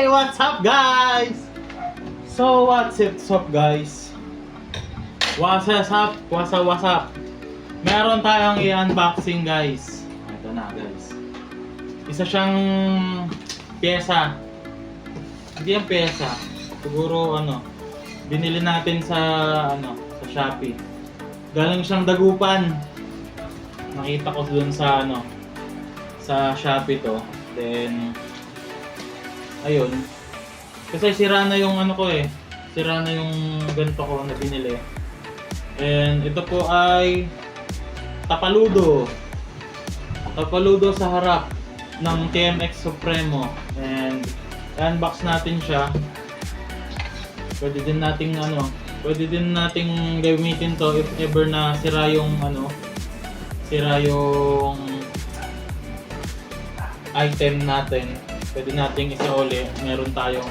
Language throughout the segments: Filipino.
Hey, what's up guys? So what's up guys? What's up? Meron tayong i-unboxing guys. Ito na guys. Isa siyang pyesa. Hindi yung pyesa. Siguro binili natin sa sa Shopee. Galing siyang dagupan. Nakita ko dun sa sa Shopee to. Then ayun. Kasi sira na yung sira na yung ganito ko na binili. And ito po ay tapaludo. Tapaludo sa harap ng TMX Supremo. And unbox natin siya. Pwede din nating gamitin to if ever na sira yung item natin. Pwede nating isauli. Meron tayong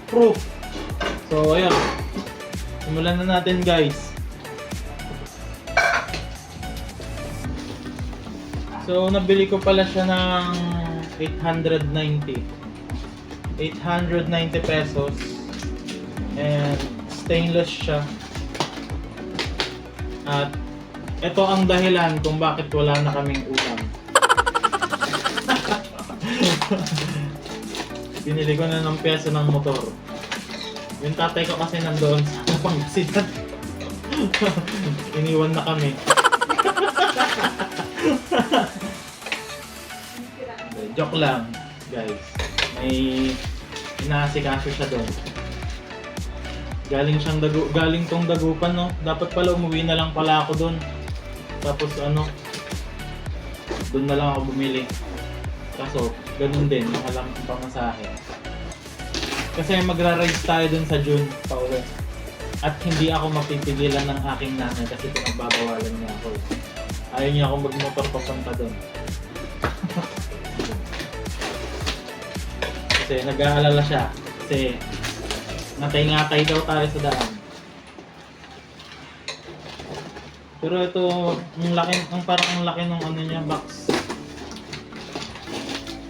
proof. So ayun. Simulan na natin guys. So nabili ko pala siya ng 890 pesos. And stainless siya. At ito ang dahilan kung bakit wala na kaming ulam. Binili ko na ng pyesa ng motor. Yung tatay ko kasi nandoon sa Pangasinan. Iniwan na kami. Joke lang, guys. May inaasikaso siya doon. Galing tong dagupan, no. Dapat pala umuwi na lang pala ako doon. Tapos doon na lang ako bumili. Kaso, ganun din, mahal ang pamasahe. Kasi magra-rides tayo dun sa June pa uwi. At hindi ako mapipigilan ng aking nanay kasi pinagbabawalan niya ako. Ayaw niya akong magmotor papunta dun. Kasi nag-aalala siya. Kasi ngatay-ngatay daw tayo sa daan. Pero ito, parang ang laki ng niya, box.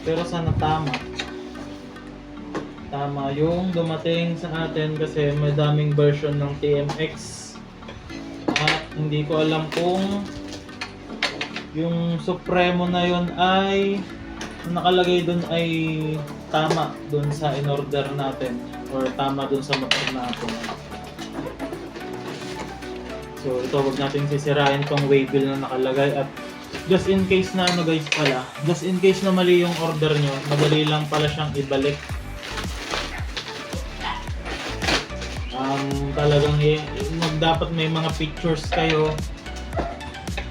Pero sana tama yung dumating sa atin kasi may daming version ng TMX at hindi ko alam kung yung Supremo na yun ay nakalagay dun ay tama dun sa in-order natin or tama dun sa motor natin. So ito, wag natin sisirain tong waybill na nakalagay. At just in case na just in case na mali yung order nyo, madali lang pala siyang ibalik. Talagang dapat may mga pictures kayo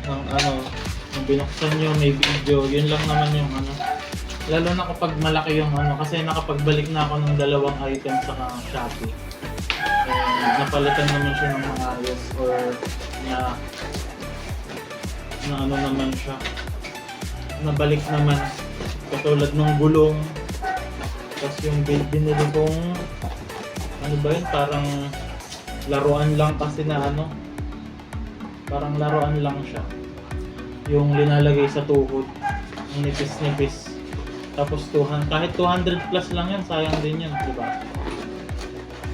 ng nung binuksan nyo, may video, yun lang naman yung lalo na kapag malaki yung kasi nakapagbalik na ako ng 2 items sa Shopee. Napalitan naman siya ng mga ayos or na naman siya, nabalik naman katulad ng gulong. Tapos yung binili kong parang laruan lang kasi na parang laruan lang siya, yung linalagay sa tuhod, yung nipis-nipis. Tapos kahit 200 plus lang yan, sayang din yan, diba?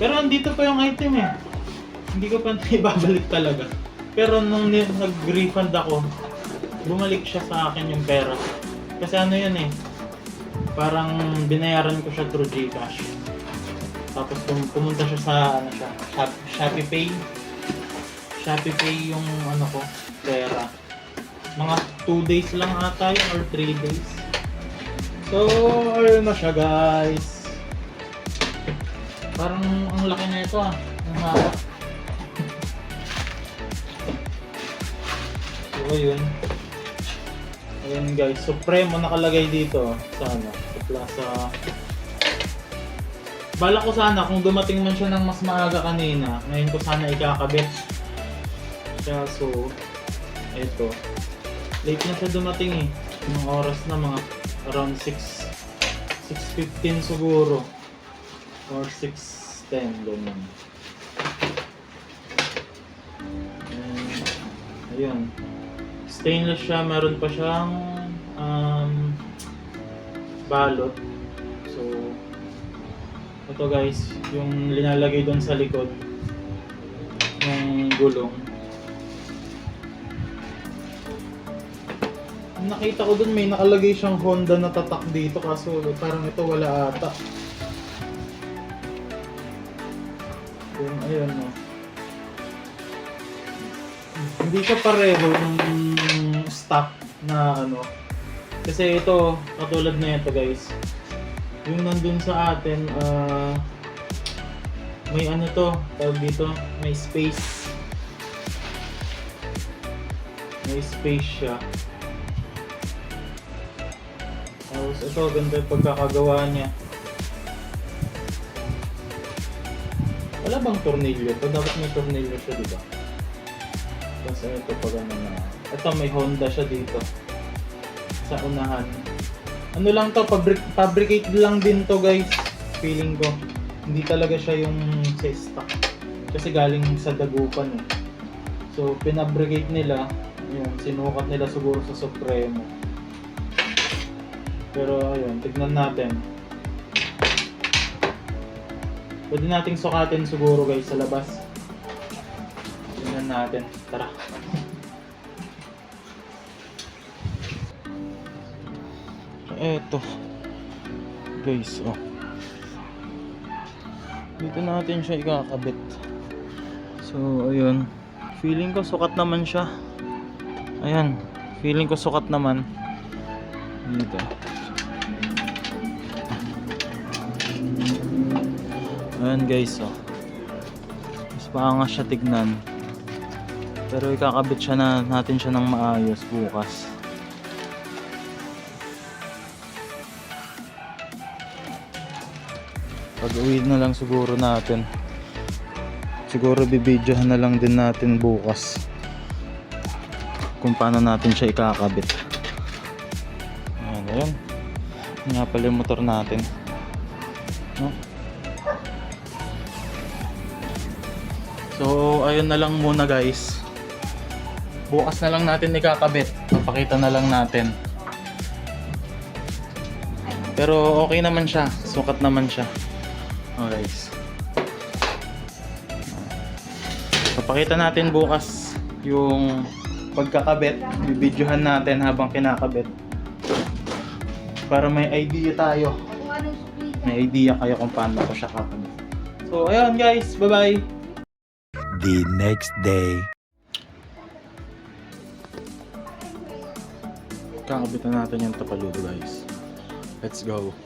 Pero andito pa yung item hindi ko pa ibabalik talaga. Pero nung nag-refund ako, bumalik siya sa akin yung pera. Kasi parang binayaran ko siya through GCash. Tapos pumunta siya sa Shopee Pay. Shopee Pay yung pera. Mga 2 days lang ata yun or 3 days. So, ayun na siya guys. Parang ang laki na ito ang haba. So, ayun guys, Supremo nakalagay dito sa sa Plaza. Bala ko sana kung dumating man siya ng mas maaga kanina, ngayon ko sana ikakabit siya. So eto, late na siya dumating yung oras na mga around 6:15 siguro or 6:10 ganun. Ayun, stainless siya, meron pa siyang balot. So Ito guys, yung linalagay doon sa likod ng gulong. Nakita ko doon may nakalagay siyang Honda na tatak dito kaso parang ito wala ata. Yung ayun no. Hindi siya pareho ng stock na ano. Kasi ito, katulad na ito guys. Yung nandun sa atin, may ano to, tawag dito, may space. May space siya. Tapos ito, ganda yung pagkakagawa niya. Wala bang tornilyo? Ito dapat may tornilyo siya, diba? Tapos ito pag ano na. Ito may Honda siya dito. Sa unahan. Ano lang to, fabricate lang din to guys. Feeling ko. Hindi talaga siya yung sa stock. Kasi galing sa dagupan eh. So, pinabricate nila. Yun, sinukat nila siguro sa Supremo. Pero ayun, tignan natin. Pwede nating sukatin siguro guys sa labas. Tignan natin. Tara. Eto. Guys, oh. Dito natin siya ikakabit. So, ayun. Feeling ko sukat naman siya. Ayan. Feeling ko sukat naman. Dito. Ayan guys, oh. Mas maangas siya tignan. Pero ikakabit siya natin siya ng maayos bukas. Pag-uwi na lang siguro natin. Siguro bibidyohan na lang din natin bukas kung paano natin siya ikakabit. Ayan, ayan. Yan nga pala yung motor natin. No? So, ayun na lang muna guys. Bukas na lang natin ikakabit. Papakita na lang natin. Pero okay naman siya. Sukat naman siya. Oh guys. Papakita natin bukas yung pagkakabit. Bibidyohan natin habang kinakabit. Para may idea tayo. May idea kayo kung paano ko siya kakabit. So ayun guys, bye bye. The next day. Kakabitan natin yung tapaludo guys. Let's go.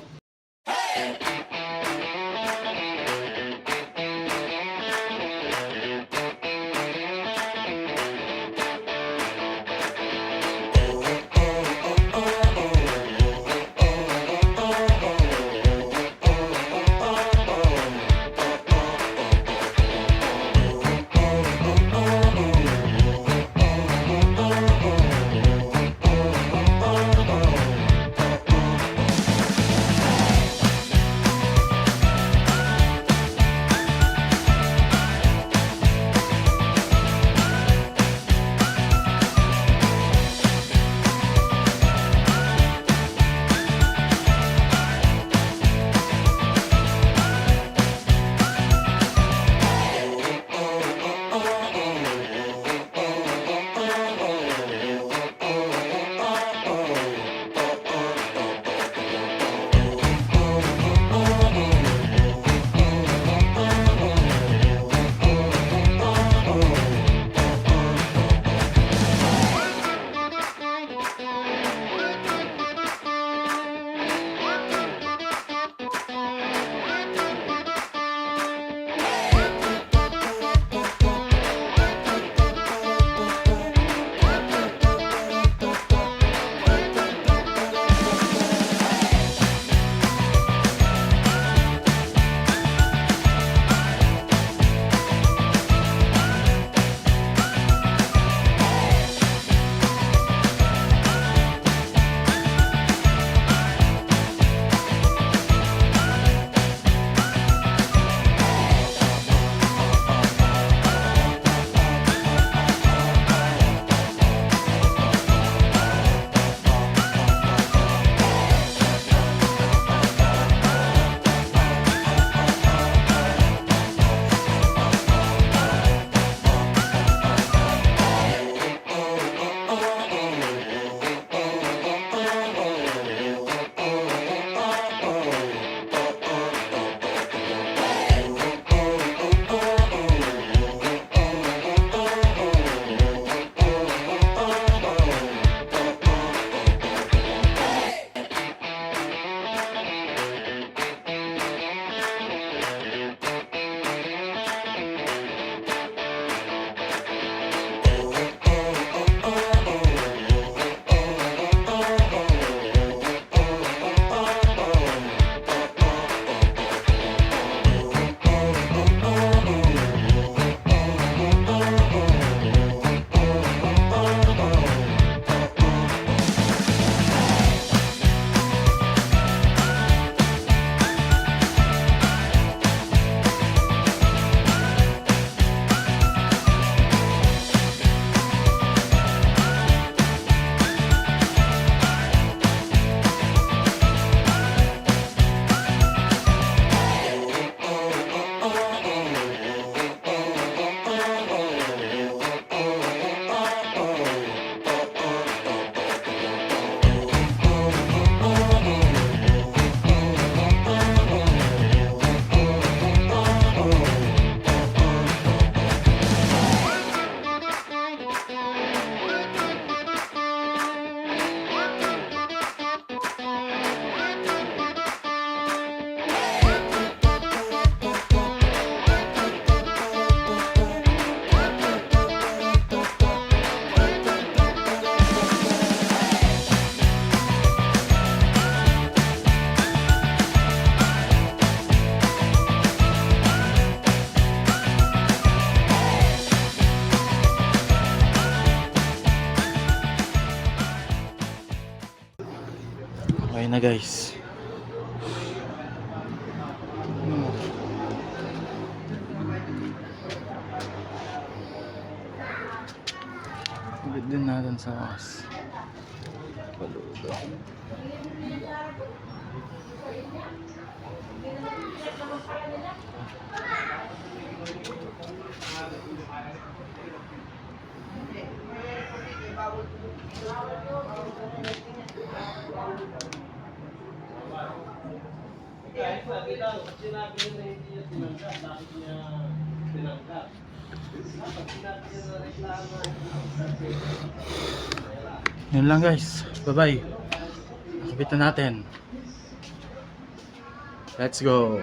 Ayan na guys. Ulit din natin sa wakas. Paludo. Yun lang guys. Bye bye. Nakabit na natin. Let's go.